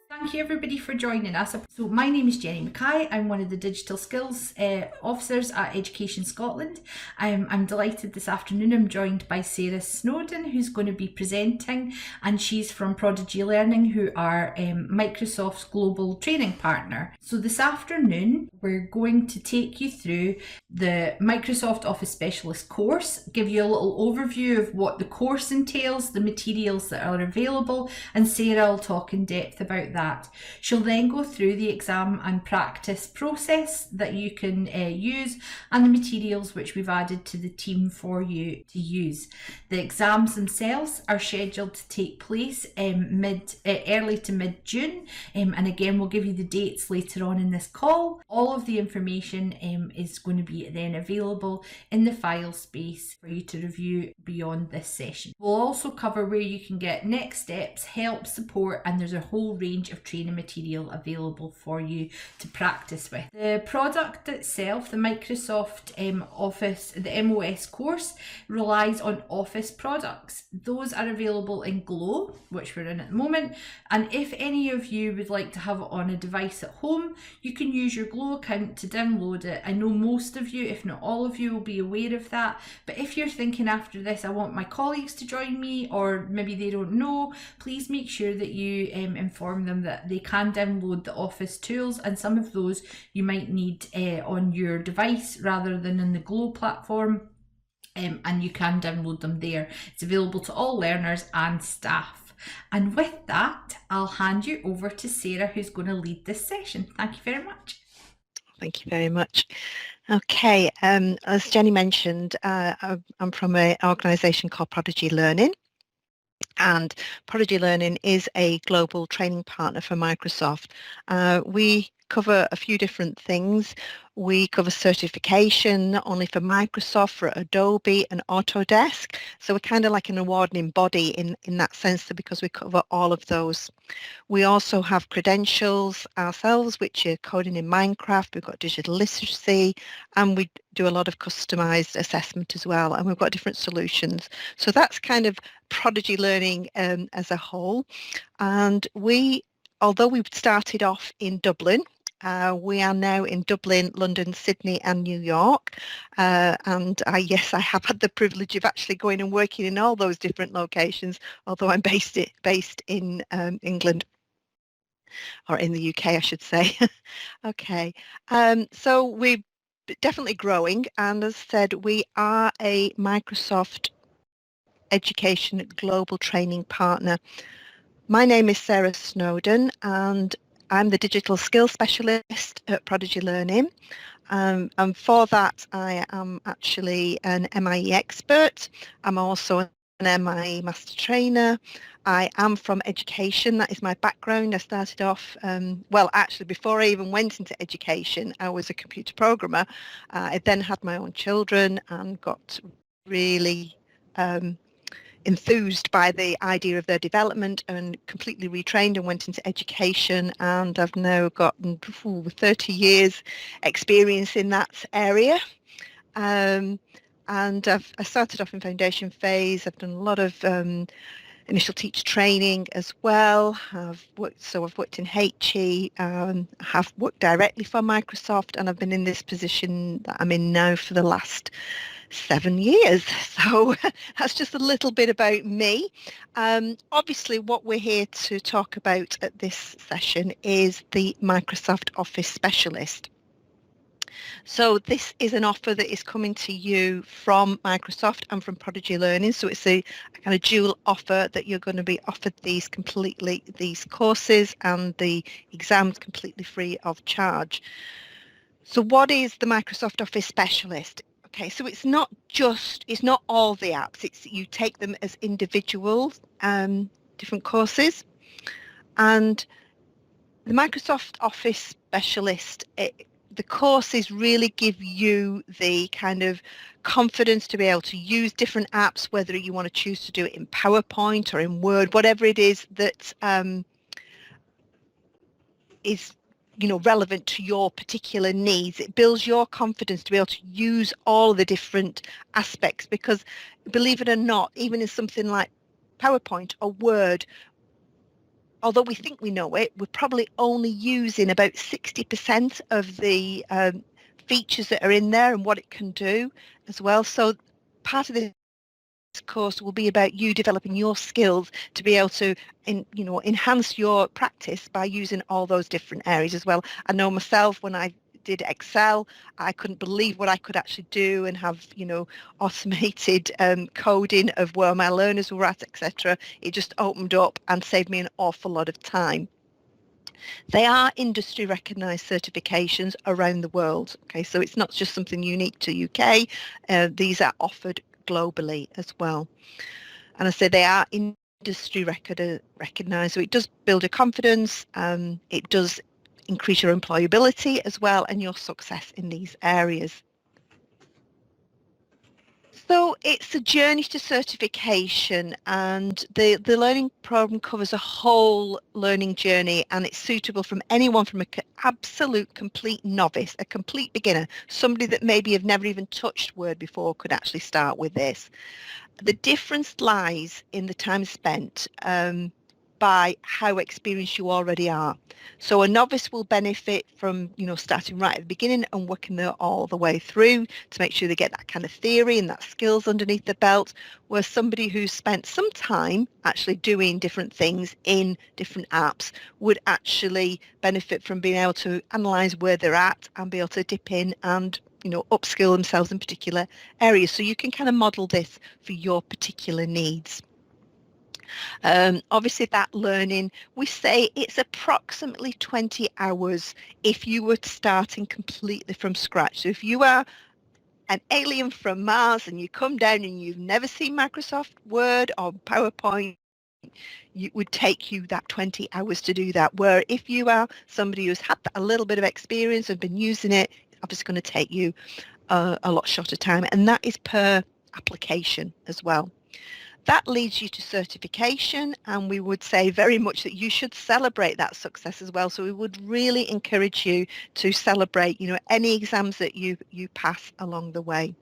Thank you everybody for joining us. So my name is Jenny Mackay. I'm one of the digital skills officers at Education Scotland. I'm delighted this afternoon I'm joined by Sarah Snowden, who's going to be presenting, and she's from Prodigy Learning, who are Microsoft's global training partner. So this afternoon we're going to take you through the Microsoft Office Specialist course, give you a little overview of what the course entails, the materials that are available, and Sarah will talk in depth about that. She'll then go through the exam and practice process that you can use, and the materials which we've added to the team for you to use. The exams themselves are scheduled to take place early to mid-June, and again we'll give you the dates later on in this call. All of the information is going to be then available in the file space for you to review beyond this session. We'll also cover where you can get next steps, help, support, and there's a whole range of training material available for you to practice with. The product itself, the Microsoft Office, the MOS course, relies on Office products. Those are available in Glow, which we're in at the moment, and if any of you would like to have it on a device at home, you can use your Glow account to download it. I know most of you, if not all of you, will be aware of that, but if you're thinking after this, I want my colleagues to join me, or maybe they don't know, please make sure that you inform them that they can download the Office tools, and some of those you might need on your device rather than in the Glow platform, and you can download them there. It's available to all learners and staff. And with that, I'll hand you over to Sarah, who's going to lead this session. Thank you very much. Thank you very much. Okay, as Jenny mentioned, I'm from an organisation called Prodigy Learning, and Prodigy Learning is a global training partner for Microsoft. We cover a few different things. We cover certification, not only for Microsoft, for Adobe and Autodesk. So we're kind of like an awarding body in that sense, because we cover all of those. We also have credentials ourselves, which are coding in Minecraft. We've got digital literacy, and we do a lot of customized assessment as well. And we've got different solutions. So that's kind of Prodigy Learning as a whole. And although we've started off in Dublin, we are now in Dublin, London, Sydney and New York, and yes, I have had the privilege of actually going and working in all those different locations, although I'm based in England, or in the UK I should say. Okay, so we're definitely growing, and as I said, we are a Microsoft Education Global Training Partner. My name is Sarah Snowden, and I'm the Digital Skills Specialist at Prodigy Learning, and for that I am actually an MIE expert. I'm also an MIE Master Trainer. I am from education, that is my background. I started off, well actually before I even went into education, I was a computer programmer. I then had my own children and got really enthused by the idea of their development and completely retrained and went into education, and I've now gotten 30 years experience in that area. And I started off in foundation phase. I've done a lot of initial teacher training as well. I've worked in HE, have worked directly for Microsoft, and I've been in this position that I'm in now for the last 7 years. So that's just a little bit about me. Obviously what we're here to talk about at this session is the Microsoft Office Specialist. So this is an offer that is coming to you from Microsoft and from Prodigy Learning. So it's a kind of dual offer that you're going to be offered these courses and the exams completely free of charge. So what is the Microsoft Office Specialist? Okay, so it's not all the apps, you take them as individual different courses. And the Microsoft Office Specialist, the courses really give you the kind of confidence to be able to use different apps, whether you want to choose to do it in PowerPoint or in Word, whatever it is that is relevant to your particular needs. It builds your confidence to be able to use all the different aspects, because believe it or not, even in something like PowerPoint or Word, although we think we know it, we're probably only using about 60% of the features that are in there and what it can do as well. So part of this course will be about you developing your skills to be able to enhance your practice by using all those different areas as well. I know myself, when I did Excel, I couldn't believe what I could actually do and have automated coding of where my learners were at, etc. It just opened up and saved me an awful lot of time. They are industry recognised certifications around the world. Okay, so it's not just something unique to UK. These are offered globally as well. And I say they are industry recognised, so it does build your confidence, it does increase your employability as well and your success in these areas. So it's a journey to certification, and the learning program covers a whole learning journey, and it's suitable from anyone from an absolute complete novice, a complete beginner, somebody that maybe have never even touched Word before could actually start with this. The difference lies in the time spent by how experienced you already are. So a novice will benefit from, starting right at the beginning and working there all the way through to make sure they get that kind of theory and that skills underneath the belt, where somebody who's spent some time actually doing different things in different apps would actually benefit from being able to analyze where they're at and be able to dip in and upskill themselves in particular areas. So you can kind of model this for your particular needs. Obviously that learning, we say it's approximately 20 hours if you were starting completely from scratch. So if you are an alien from Mars and you come down and you've never seen Microsoft Word or PowerPoint, it would take you that 20 hours to do that. Where if you are somebody who's had a little bit of experience and been using it, it's obviously going to take you a lot shorter time, and that is per application as well. That leads you to certification, and we would say very much that you should celebrate that success as well. So we would really encourage you to celebrate, any exams that you pass along the way.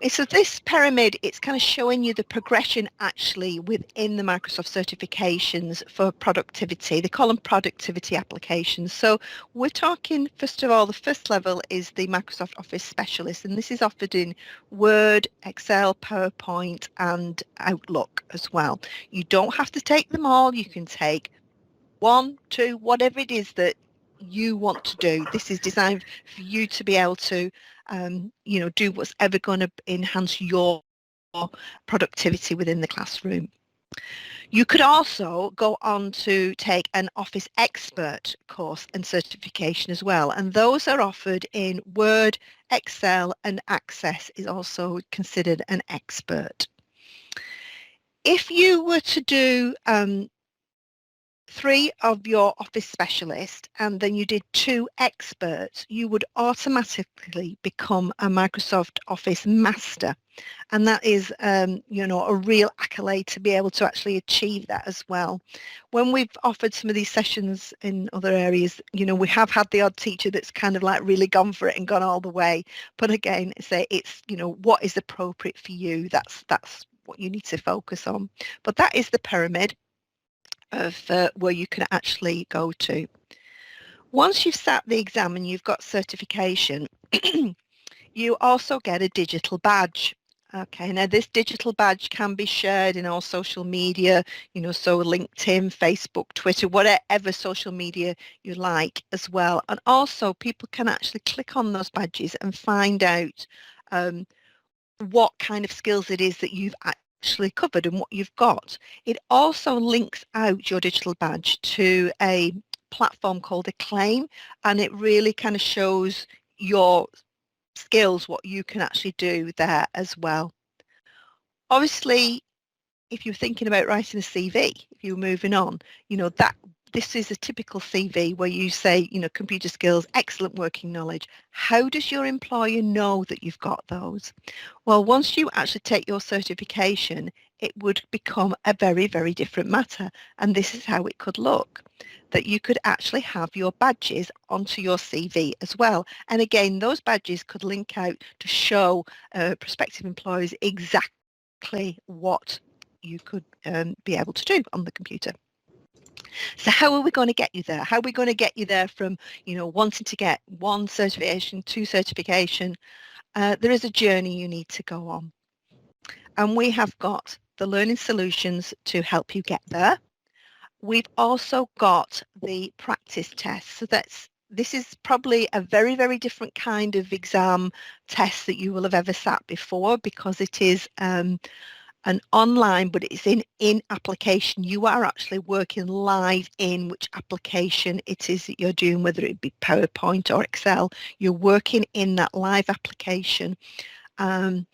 So this pyramid, it's kind of showing you the progression actually within the Microsoft certifications for productivity. They call them productivity applications. So we're talking, first of all, the first level is the Microsoft Office Specialist, and this is offered in Word, Excel, PowerPoint, and Outlook as well. You don't have to take them all. You can take 1, 2, whatever it is that you want to do. This is designed for you to be able to do what's ever going to enhance your productivity within the classroom. You could also go on to take an Office Expert course and certification as well, and those are offered in Word, Excel, and Access is also considered an expert. If you were to do 3 of your Office Specialist and then you did 2 experts, you would automatically become a Microsoft Office Master. And that is, a real accolade to be able to actually achieve that as well. When we've offered some of these sessions in other areas, we have had the odd teacher that's kind of like really gone for it and gone all the way. But again, say it's, what is appropriate for you. That's what you need to focus on. But that is the pyramid of where you can actually go to. Once you've sat the exam and you've got certification, you also get a digital badge. Okay, now this digital badge can be shared in all social media, so LinkedIn, Facebook, Twitter, whatever social media you like as well. And also people can actually click on those badges and find out what kind of skills it is that you've actually covered and what you've got. It also links out your digital badge to a platform called Acclaim, and it really kind of shows your skills, what you can actually do there as well. Obviously, if you're thinking about writing a CV, if you're moving on, this is a typical CV where you say, computer skills, excellent working knowledge. How does your employer know that you've got those? Well, once you actually take your certification, it would become a very, very different matter. And this is how it could look, that you could actually have your badges onto your CV as well. And again, those badges could link out to show prospective employers exactly what you could be able to do on the computer. So how are we going to get you there? How are we going to get you there from, wanting to get 1 certification, 2 certification? There is a journey you need to go on. And we have got the learning solutions to help you get there. We've also got the practice test. So this is probably a very, very different kind of exam test that you will have ever sat before, because it is an online, but it's in application. You are actually working live in which application it is that you're doing, whether it be PowerPoint or Excel. You're working in that live application, and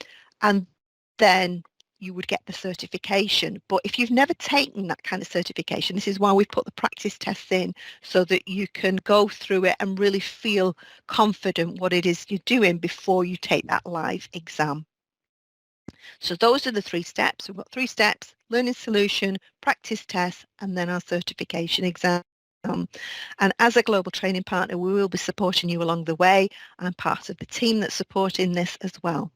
then you would get the certification. But if you've never taken that kind of certification, this is why we've put the practice tests in, so that you can go through it and really feel confident what it is you're doing before you take that live exam. So those are the 3 steps. We've got 3 steps: learning solution, practice test, and then our certification exam. And as a global training partner, we will be supporting you along the way. I'm part of the team that's supporting this as well.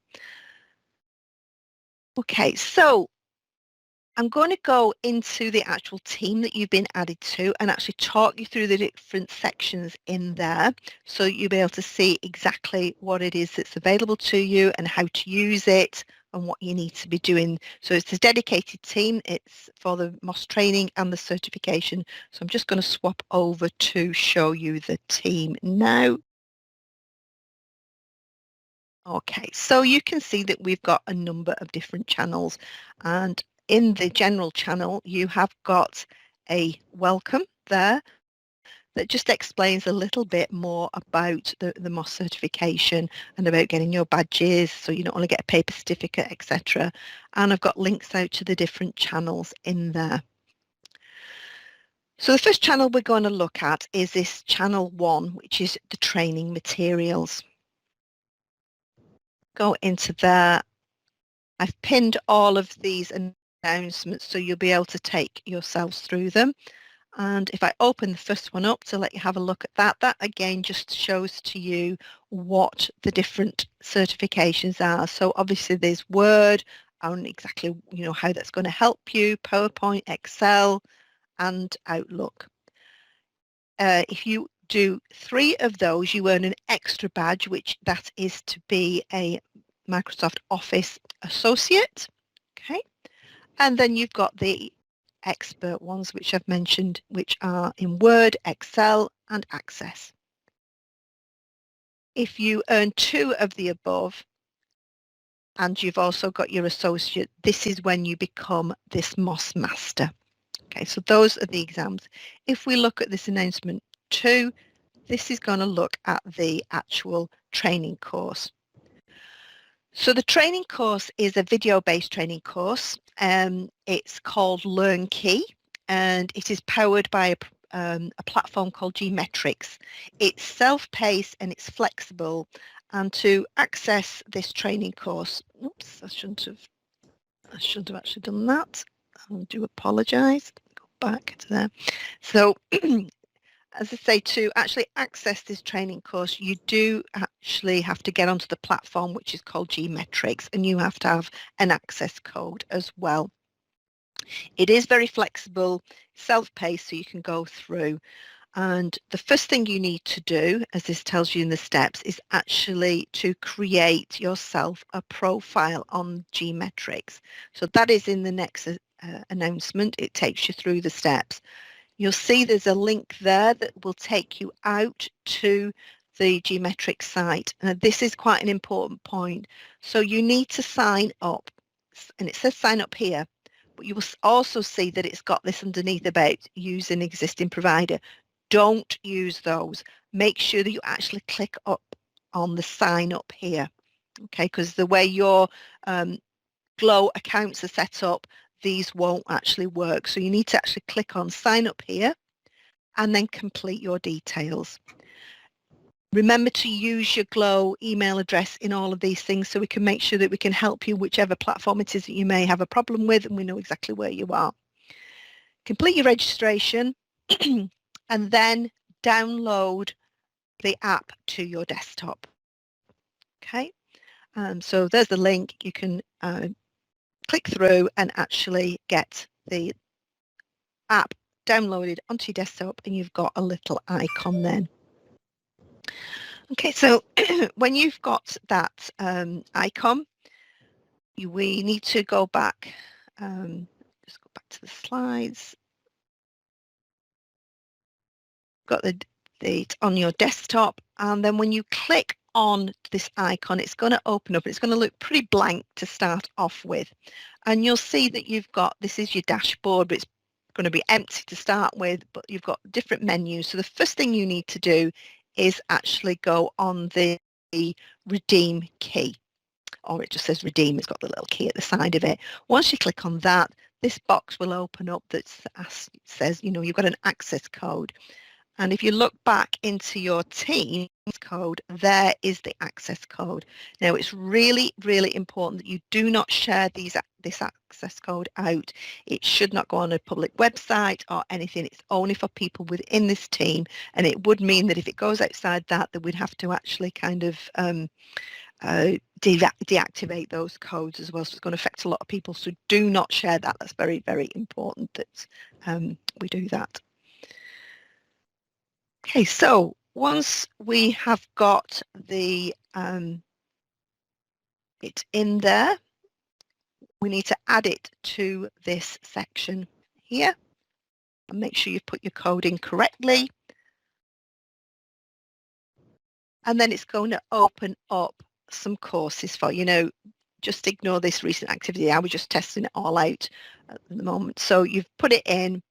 Okay, so I'm going to go into the actual team that you've been added to and actually talk you through the different sections in there, so you'll be able to see exactly what it is that's available to you and how to use it and what you need to be doing. So it's a dedicated team. It's for the MOS training and the certification. So I'm just going to swap over to show you the team now. Okay, so you can see that we've got a number of different channels, and in the general channel you have got a welcome there that just explains a little bit more about the MOS certification and about getting your badges, so you not only get a paper certificate, etc. And I've got links out to the different channels in there. So the first channel we're going to look at is this channel 1, which is the training materials. Go into there. I've pinned all of these announcements so you'll be able to take yourselves through them. And if I open the first one up to let you have a look at that, that again just shows to you what the different certifications are. So obviously there's Word and exactly how that's going to help you, PowerPoint, Excel and Outlook. If you do 3 of those, you earn an extra badge, which that is to be a Microsoft Office Associate. Okay, and then you've got the expert ones, which I've mentioned, which are in Word, Excel and Access. If you earn 2 of the above and you've also got your associate, this is when you become this MOS Master. Okay, so those are the exams. If we look at this announcement 2, this is going to look at the actual training course. So the training course is a video-based training course. It's called LearnKey, and it is powered by a platform called Gmetrics. It's self-paced and it's flexible. And to access this training course, oops, I shouldn't have actually done that. I do apologise. Go back to there. So as I say, to actually access this training course, you do actually have to get onto the platform, which is called Gmetrics, and you have to have an access code as well. It is very flexible, self-paced, so you can go through. And the first thing you need to do, as this tells you in the steps, is actually to create yourself a profile on Gmetrics. So that is in the next announcement. It takes you through the steps. You'll see there's a link there that will take you out to the Gmetrics site. And this is quite an important point. So you need to sign up, and it says sign up here, but you will also see that it's got this underneath about use an existing provider. Don't use those. Make sure that you actually click up on the sign up here. Okay, because the way your Glow accounts are set up, these won't actually work. So you need to actually click on sign up here and then complete your details. Remember to use your Glow email address in all of these things so we can make sure that we can help you whichever platform it is that you may have a problem with, and we know exactly where you are. Complete your registration and then download the app to your desktop. Okay, so there's the link. You can click through and actually get the app downloaded onto your desktop, and you've got a little icon then. Okay, so when you've got that icon, we need to go back, just go back to the slides. Got the on your desktop, and then when you click on this icon, it's going to open up. It's going to look pretty blank to start off with, and you'll see that you've got, this is your dashboard, but it's going to be empty to start with, but you've got different menus. So the first thing you need to do is actually go on the redeem key, or it just says redeem. It's got the little key at the side of it. Once you click on that, this box will open up that says, you know, you've got an access code. And if you look back into your Teams code, there is the access code. Now, it's really, really important that you do not share this access code out. It should not go on a public website or anything. It's only for people within this team. And it would mean that if it goes outside that we'd have to actually kind of deactivate those codes as well. So it's going to affect a lot of people. So do not share that. That's very, very important that we do that. Okay, so once we have got the it in there, we need to add it to this section here and make sure you put your code in correctly. And then it's going to open up some courses for, you know, just ignore this recent activity. I was just testing it all out at the moment. So you've put it in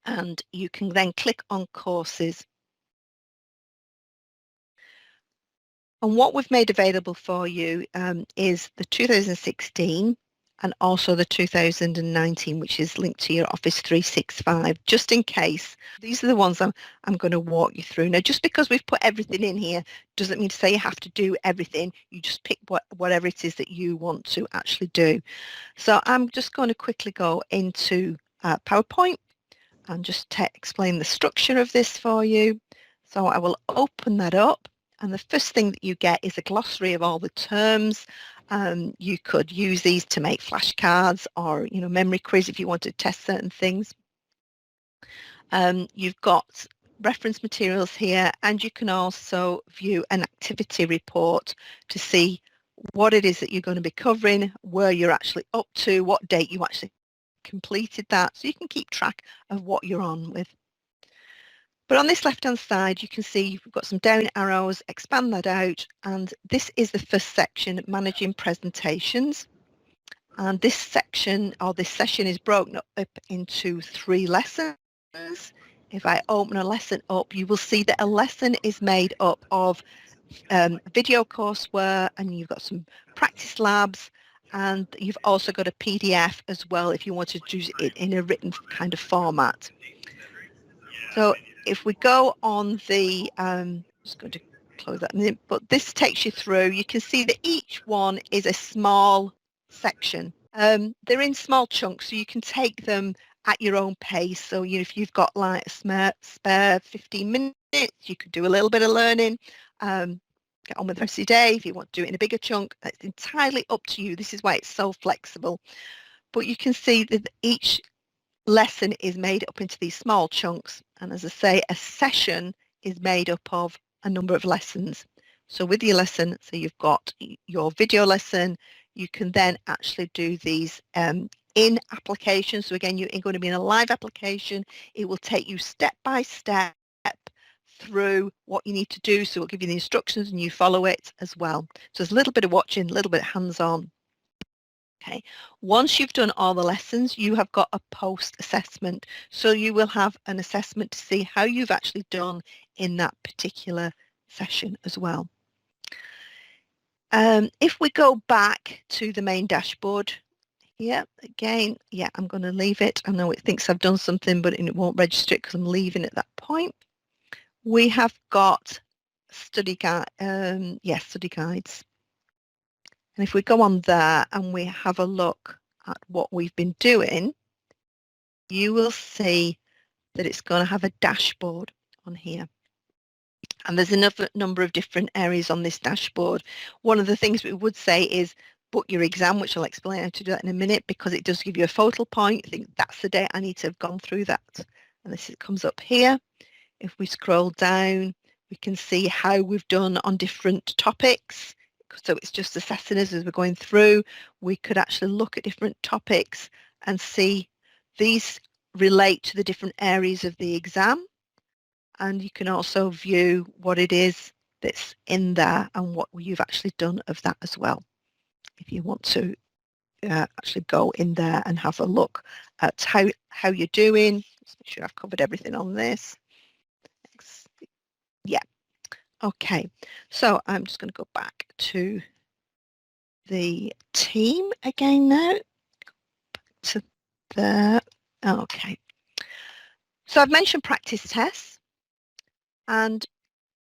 and you can then click on courses. And what we've made available for you is the 2016 and also the 2019, which is linked to your Office 365, just in case. These are the ones I'm going to walk you through. Now, just because we've put everything in here doesn't mean to say you have to do everything. You just pick whatever it is that you want to actually do. So I'm just going to quickly go into PowerPoint and just explain the structure of this for you. So I will open that up. And the first thing that you get is a glossary of all the terms. You could use these to make flashcards or, you know, memory quiz if you want to test certain things. You've got reference materials here, and you can also view an activity report to see what it is that you're going to be covering, where you're actually up to, what date you actually completed that, so you can keep track of what you're on with. But on this left-hand side, you can see you've got some down arrows, expand that out, and this is the first section, managing presentations. And this section, or this session, is broken up into 3 lessons. If I open a lesson up, you will see that a lesson is made up of video courseware, and you've got some practice labs, and you've also got a PDF as well if you want to use it in a written kind of format. So if we go on the, just going to close that in a minute, but this takes you through, you can see that each one is a small section. They're in small chunks, so you can take them at your own pace. So if you've got like a spare 15 minutes, you could do a little bit of learning, get on with the rest of your day. If you want to do it in a bigger chunk, it's entirely up to you. This is why it's so flexible. But you can see that each lesson is made up into these small chunks, and as I say, a session is made up of a number of lessons. So with your lesson, so you've got your video lesson, you can then actually do these in applications. So again, you're going to be in a live application. It will take you step by step through what you need to do. So it'll give you the instructions and you follow it as well. So there's a little bit of watching, a little bit hands-on. Okay, once you've done all the lessons, you have got a post-assessment. So you will have an assessment to see how you've actually done in that particular session as well. If we go back to the main dashboard, again, I'm going to leave it. I know it thinks I've done something, but it won't register it because I'm leaving at that point. We have got study guides. And if we go on there and we have a look at what we've been doing, you will see that it's going to have a dashboard on here. And there's another number of different areas on this dashboard. One of the things we would say is book your exam, which I'll explain how to do that in a minute, because it does give you a focal point. You think that's the day I need to have gone through that. And this comes up here. If we scroll down, we can see how we've done on different topics. So it's just assessing us as we're going through. We could actually look at different topics and see these relate to the different areas of the exam. And you can also view what it is that's in there and what you've actually done of that as well. If you want to actually go in there and have a look at how you're doing. Just make sure I've covered everything on this. Yeah. Okay. So I'm just going to go back to the team again now. To there. Okay. So I've mentioned practice tests, and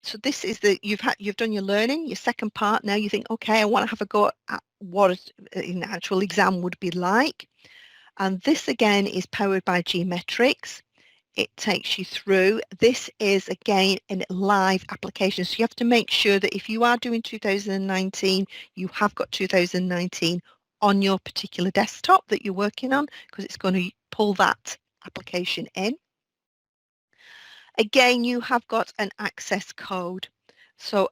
so this is you've done your learning, your second part. Now you think, okay, I want to have a go at what an actual exam would be like. And this again is powered by Geometrics. It takes you through. This is again in live application. So you have to make sure that if you are doing 2019, you have got 2019 on your particular desktop that you're working on, because it's going to pull that application in. Again, you have got an access code. So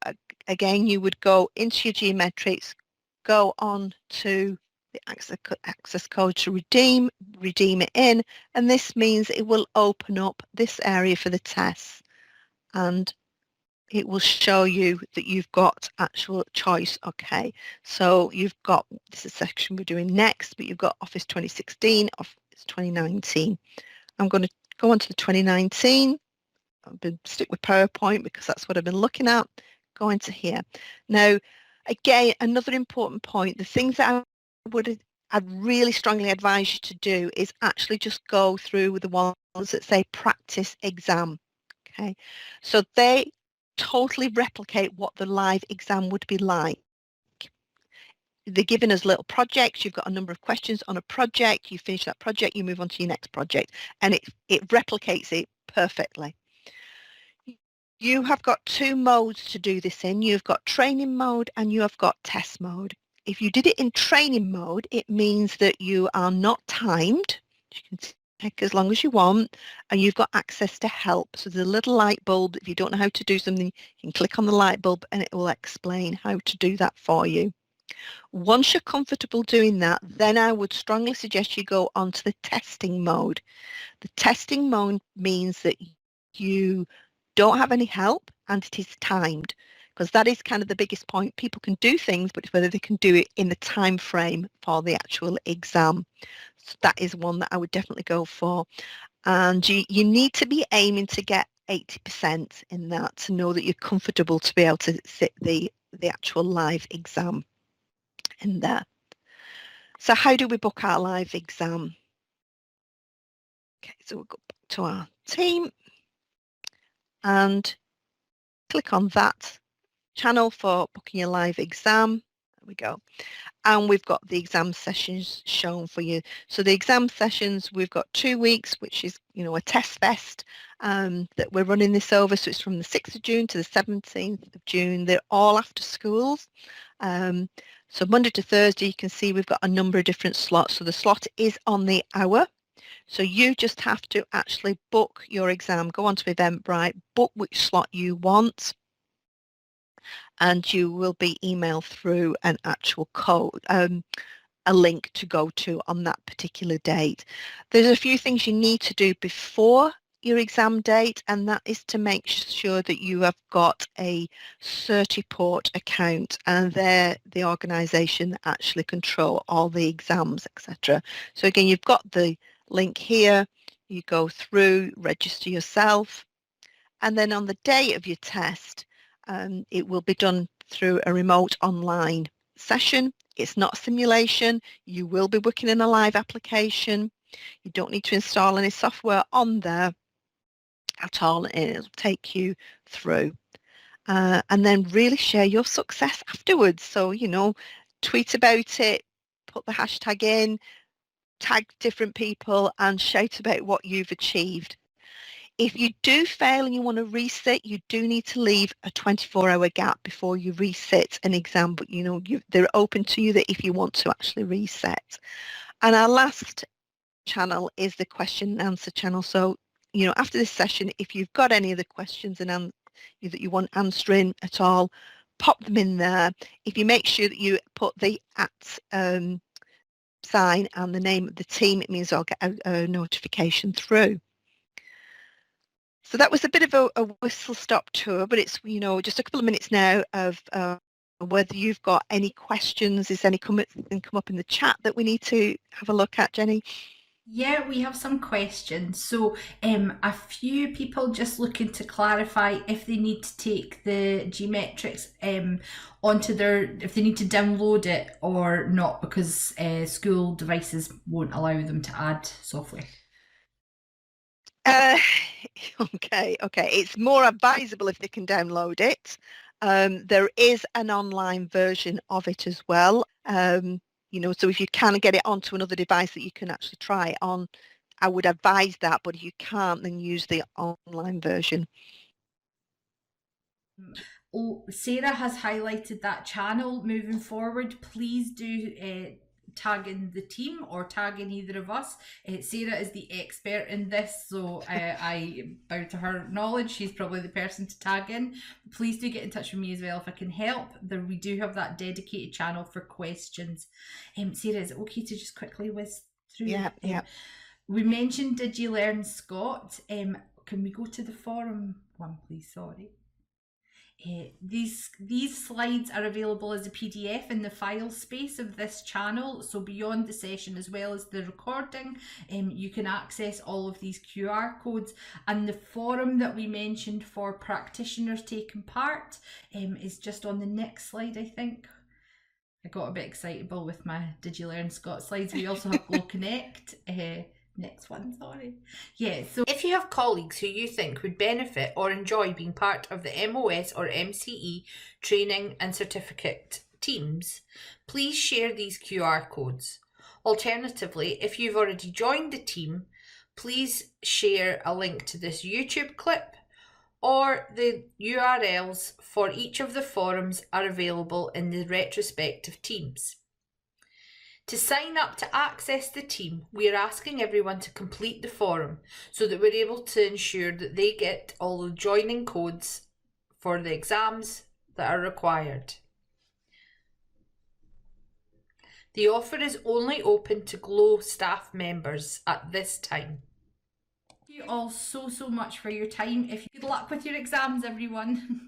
again, you would go into your Geometrics, go on to the access code to redeem it in, and this means it will open up this area for the tests, and it will show you that you've got actual choice. Okay, so you've got, this is a section we're doing next, but you've got Office 2016, Office 2019. I'm going to go on to the 2019. I've been stick with PowerPoint because that's what I've been looking at. Go into here. Now, again, another important point, the things that I'd really strongly advise you to do is actually just go through the ones that say practice exam. Okay, so they totally replicate what the live exam would be like. They're giving us little projects. You've got a number of questions on a project. You finish that project, you move on to your next project, and it replicates it perfectly. You have got two modes to do this in. You've got training mode and you have got test mode. If you did it in training mode, it means that you are not timed. You can take as long as you want, and you've got access to help. So there's a little light bulb. If you don't know how to do something, you can click on the light bulb and it will explain how to do that for you. Once you're comfortable doing that, then I would strongly suggest you go onto the testing mode. The testing mode means that you don't have any help and it is timed, because that is kind of the biggest point. People can do things, but whether they can do it in the time frame for the actual exam. So that is one that I would definitely go for. And you need to be aiming to get 80% in that to know that you're comfortable to be able to sit the actual live exam in there. So how do we book our live exam? Okay, so we'll go back to our team and click on that channel for booking your live exam. There we go. And we've got the exam sessions shown for you. So the exam sessions, we've got 2 weeks, which is, a test fest that we're running this over. So it's from the 6th of June to the 17th of June. They're all after schools. So Monday to Thursday, you can see we've got a number of different slots. So the slot is on the hour. So you just have to actually book your exam, go onto Eventbrite, book which slot you want, and you will be emailed through an actual code, a link to go to on that particular date. There's a few things you need to do before your exam date, and that is to make sure that you have got a Certiport account, and they're the organisation that actually control all the exams, etc. So again, you've got the link here, you go through, register yourself, and then on the day of your test, it will be done through a remote online session. It's not a simulation. You will be working in a live application. You don't need to install any software on there at all, and it'll take you through. And then really share your success afterwards. So, tweet about it, put the hashtag in, tag different people and shout about what you've achieved. If you do fail and you want to resit, you do need to leave a 24-hour gap before you resit an exam, but they're open to you that if you want to actually reset. And our last channel is the question and answer channel. So, after this session, if you've got any of the questions and that you want answering at all, pop them in there. If you make sure that you put the @ sign and the name of the team, it means I'll get a notification through. So that was a bit of a whistle-stop tour, but it's, just a couple of minutes now of whether you've got any questions. Is any come up in the chat that we need to have a look at, Jenny? Yeah, we have some questions. So a few people just looking to clarify if they need to take the Geometrics onto if they need to download it or not, because school devices won't allow them to add software. Okay. It's more advisable if they can download it. There is an online version of it as well. So if you can get it onto another device that you can actually try it on, I would advise that, but if you can't, then use the online version. Sarah has highlighted that channel. Moving forward, please do tag in the team or tag in either of us. Sarah is the expert in this, so I bow to her knowledge. She's probably the person to tag in. Please do get in touch with me as well if I can help. We do have that dedicated channel for questions. Sarah, is it okay to just quickly whiz through? Yeah. We mentioned DigiLearnScot. Can we go to the forum one, please? Sorry. These slides are available as a PDF in the file space of this channel, so beyond the session as well as the recording, you can access all of these QR codes. And the forum that we mentioned for practitioners taking part is just on the next slide, I think. I got a bit excitable with my DigiLearnScot slides. We also have Glow Connect. Next one, sorry. Yeah, so if you have colleagues who you think would benefit or enjoy being part of the MOS or MCE training and certificate teams, please share these QR codes. Alternatively, if you've already joined the team, please share a link to this YouTube clip, or the URLs for each of the forums are available in the retrospective teams. To sign up to access the team, we are asking everyone to complete the forum so that we're able to ensure that they get all the joining codes for the exams that are required. The offer is only open to Glow staff members at this time. Thank you all so much for your time. Good luck with your exams, everyone.